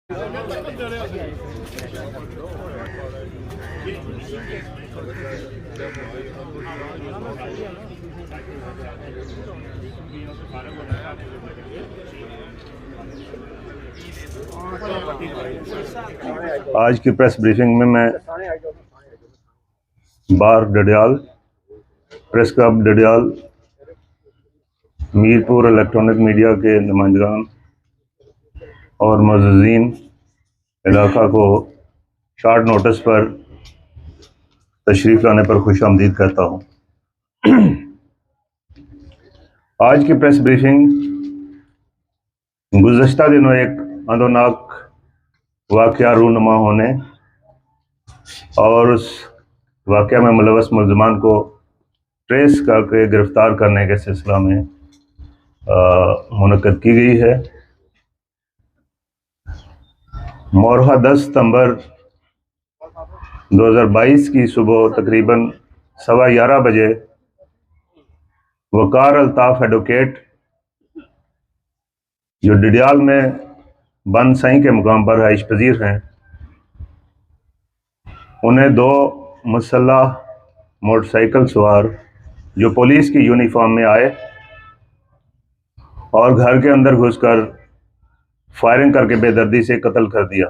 آج کی press briefing میں bar Dadyal, press club Dadyal, Mirpur electronic media کے نمائندگان اور معززین علاقہ کو شارٹ نوٹس پر تشریف لانے پر خوش آمدید کرتا ہوں۔ آج کی پریس بریفنگ گزشتہ دنوں ایک اندوناک واقعہ رونما ہونے اور اس واقعہ میں ملوث ملزمان کو ٹریس کر کے گرفتار کرنے کے سلسلہ میں منعقد کی گئی ہے۔ مورخہ 10 ستمبر 2022 کی صبح تقریباً 11:15 بجے وقار الطاف ایڈوکیٹ جو ڈڈیال میں بند سائیں کے مقام پر رہائش پذیر ہیں، انہیں 2 مسلح موٹر سائیکل سوار جو پولیس کی یونیفارم میں آئے اور گھر کے اندر گھس کر فائرنگ کر کے بے دردی سے قتل کر دیا۔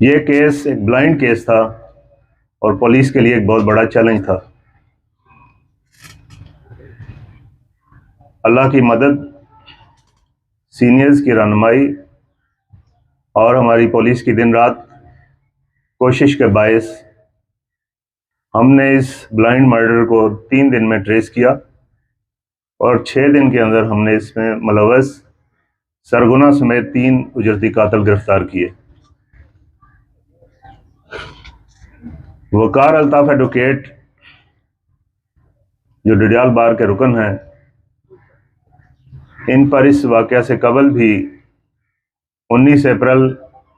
یہ کیس ایک بلائنڈ کیس تھا اور پولیس کے لیے ایک بہت بڑا چیلنج تھا۔ اللہ کی مدد، سینئرز کی رہنمائی اور ہماری پولیس کی دن رات کوشش کے باعث ہم نے اس بلائنڈ مرڈر کو 3 دن میں ٹریس کیا اور 6 دن کے اندر ہم نے اس میں ملوث سرغنہ سمیت 3 اجرتی قاتل گرفتار کیے۔ وقار الطاف ایڈوکیٹ جو ڈڈیال بار کے رکن ہیں، ان پر اس واقعہ سے قبل بھی 19 اپریل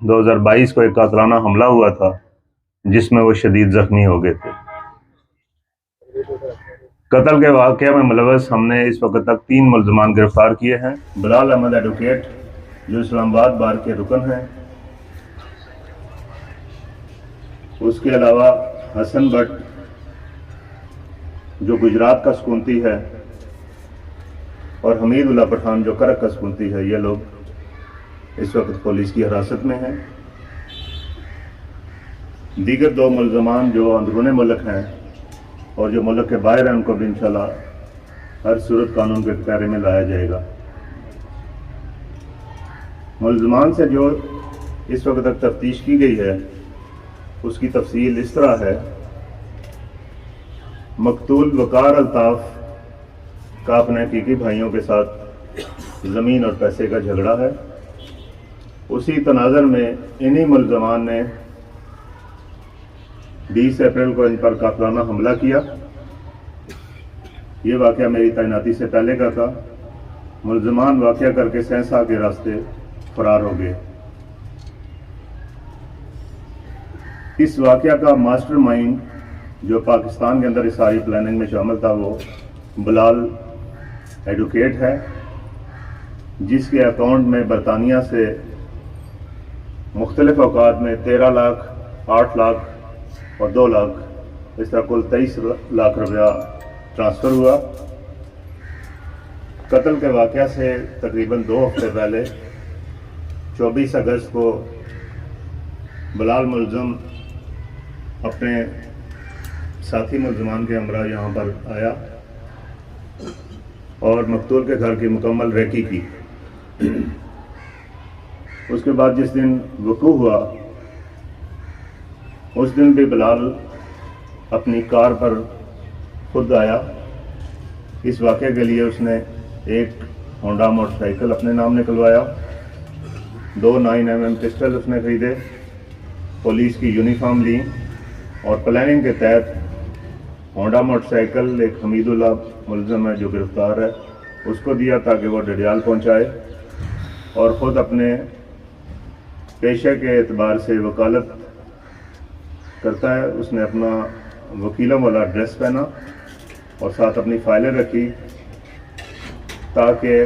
2022 کو ایک قاتلانہ حملہ ہوا تھا جس میں وہ شدید زخمی ہو گئے تھے۔ قتل کے واقعہ میں ملوث ہم نے اس وقت تک 3 ملزمان گرفتار کیے ہیں۔ بلال احمد ایڈوکیٹ جو اسلام آباد بار کے رکن ہیں، اس کے علاوہ حسن بٹ جو گجرات کا سکونتی ہے اور حمید اللہ پٹھان جو کرک کا سکونتی ہے، یہ لوگ اس وقت پولیس کی حراست میں ہیں۔ دیگر 2 ملزمان جو اندرون ملک ہیں اور جو ملک کے باہر ہیں، ان کو بھی انشاءاللہ ہر صورت قانون کے دائرے میں لایا جائے گا۔ ملزمان سے جو اس وقت تک تفتیش کی گئی ہے، اس کی تفصیل اس طرح ہے۔ مقتول وقار الطاف کا اپنے حقیقی بھائیوں کے ساتھ زمین اور پیسے کا جھگڑا ہے۔ اسی تناظر میں انہی ملزمان نے 20 اپریل کو ان پر قاتلانہ حملہ کیا۔ یہ واقعہ میری تعیناتی سے پہلے کا تھا۔ ملزمان واقعہ کر کے سہسا کے راستے فرار ہو گئے۔ اس واقعہ کا ماسٹر مائنڈ جو پاکستان کے اندر اس ساری پلاننگ میں شامل تھا، وہ بلال ایڈوکیٹ ہے، جس کے اکاؤنٹ میں برطانیہ سے مختلف اوقات میں 13 لاکھ، 8 لاکھ اور 2 لاکھ، اس طرح کل 23 لاکھ روپیہ ٹرانسفر ہوا۔ قتل کے واقعہ سے تقریباً 2 ہفتے پہلے 24 اگست کو بلال ملزم اپنے ساتھی ملزمان کے ہمراہ یہاں پر آیا اور مقتول کے گھر کی مکمل ریکی کی۔ اس کے بعد جس دن وقوع ہوا، اس دن بھی بلال اپنی کار پر خود آیا۔ اس واقعے کے لیے اس نے ایک ہونڈا موٹر سائیکل اپنے نام نکلوایا، 2 9mm پسٹل اس نے خریدے، پولیس کی یونیفارم لی اور پلاننگ کے تحت ہونڈا موٹر سائیکل ایک حمید اللہ ملزم ہے جو گرفتار ہے، اس کو دیا تاکہ وہ ڈڈیال پہنچائے، اور خود اپنے پیشے کے اعتبار سے وکالت کرتا ہے۔ اس نے اپنا وکیلوں والا ڈریس پہنا اور ساتھ اپنی فائلیں رکھی تاکہ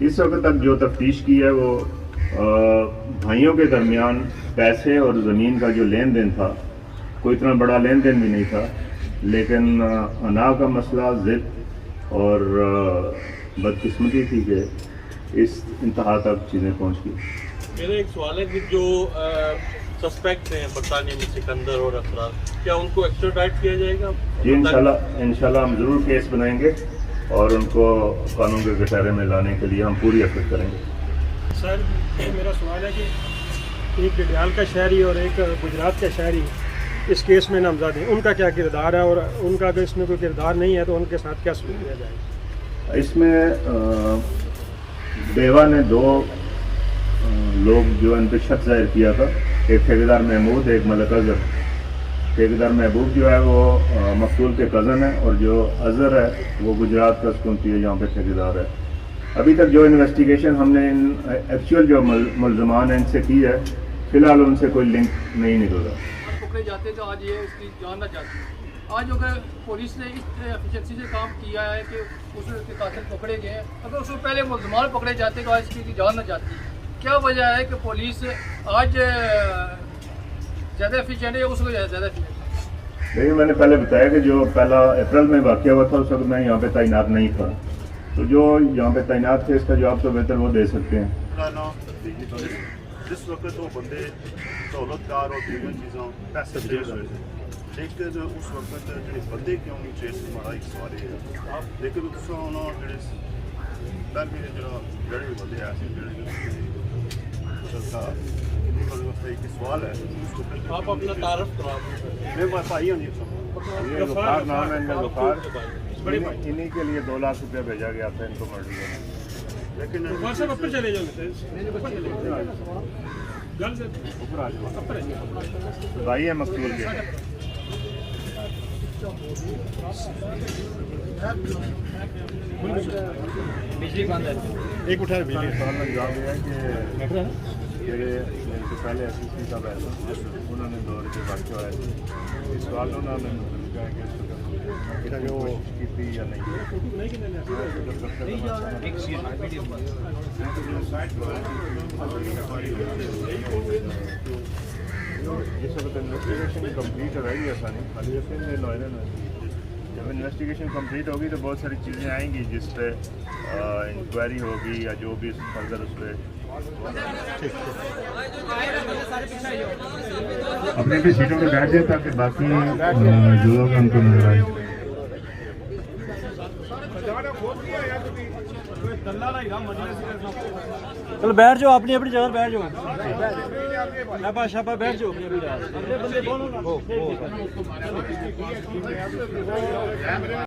اس وقت تک جو تفتیش کی ہے وہ بھائیوں کے درمیان پیسے اور زمین کا جو لین دین تھا کوئی اتنا بڑا لین دین بھی نہیں تھا، لیکن انا کا مسئلہ، ضد اور بدقسمتی تھی کہ اس انتہا تک چیزیں پہنچ گئی۔ میرا ایک سوال ہے کہ جو سسپیکٹ ہیں برطانیہ میں سکندر اور افراد، کیا ان کو ایکسٹراڈائٹ کیا جائے گا؟ جی انشاءاللہ ہم ضرور کیس بنائیں گے اور ان کو قانون کے کٹہرے میں لانے کے لیے ہم پوری ایفرٹ کریں گے۔ سر میرا سوال ہے کہ ایک ڈڈیال کا شہری اور ایک گجرات کا شہری اس کیس میں نامزد ہیں، ان کا کیا کردار ہے، اور ان کا اگر اس میں کوئی کردار نہیں ہے تو ان کے ساتھ کیا سلوک کیا جائے گا؟ اس میں بیوہ نے 2 لوگ جو ان پہ شک ظاہر کیا تھا، ایک ٹھیکیدار محمود، ایک ملک اظہر۔ ٹھیکیدار محبوب جو ہے وہ مقتول کے کزن ہے، اور جو اظہر ہے وہ گجرات کا سکونتی ہے، یہاں پہ ٹھیکیدار ہے۔ ابھی تک جو انویسٹیگیشن ہم نے ایکچوئل جو ملزمان ہیں ان سے کی ہے، فی الحال ان سے کوئی لنک نہیں نکل رہا۔ پکڑے جاتے تو آج یہ اس کی جان نہ جاتی۔ آج اگر پولیس نے اس ایفیشنسی سے کام کیا ہے کہ اس کے قاتل پکڑے گئے ہیں، اگر اس سے پہلے ملزمان پکڑے جاتے تو آج اس کی جان نہ جاتی۔ کیا وجہ ہے کہ پولیس آج زیادہ ایفیشینٹ ہے، اس کو زیادہ ایفیشینٹ؟ لیکن میں نے پہلے بتایا کہ جو پہلا اپریل میں واقعہ ہوا تھا اس وقت میں یہاں پہ تعینات نہیں تھا، تو جو یہاں پہ تعینات تھے اس کا جواب تو بہتر وہ دے سکتے ہیں۔ جس وقت وہ بندے سہولت کار اور دیگر چیزوں پیسے ٹریس ہوئے تھے، لیکن اس وقت جڑے بندے کیوں نہیں ٹریس ہمارا ایک سوال ہے۔ لیکن اس انہوں جڑے پہلے جڑے بندے ایسے جڑے ایک سوال ہے، آپ اپنا تعارف کرا میرے پاس بھائی ہیں جی، یہ غفار نام ہے ان کا، غفار، انہی کے لیے 2 لاکھ روپیہ بھیجا گیا تھا ان کو مرڈر کرنے۔ لیکن صاحب اپر چلے جاؤ، اوپر آ جاؤ، بھائی ہے مقتول کے۔ بجلی بند ہے۔ ایک اٹھا سوال کا جواب یہ ہے کہ میرے سے پہلے ایس سی صاحب آئے تھے، انہوں نے 2 روپئے واقع ہوا ہے، اس سوال انہوں نے کہا کہ اس کو کی تھی یا نہیں۔ جس وقت انویسٹیگیشن کمپلیٹ ہو رہی ہے آسانی خالی جب انویسٹیگیشن کمپلیٹ ہوگی تو بہت ساری چیزیں آئیں گی جس پہ انکوائری ہوگی یا جو بھی فردر اس پہ اپنی اپنی سیٹوں پہ بیٹھ جائے تاکہ باقی جو لوگ ہیں ان کو نظر آئے۔ چلو بیٹھ جاؤ، اپنی اپنی جگہ بیٹھ جاؤ، شابا شابا بیٹھ جاؤ اپنی اپنی جگہ۔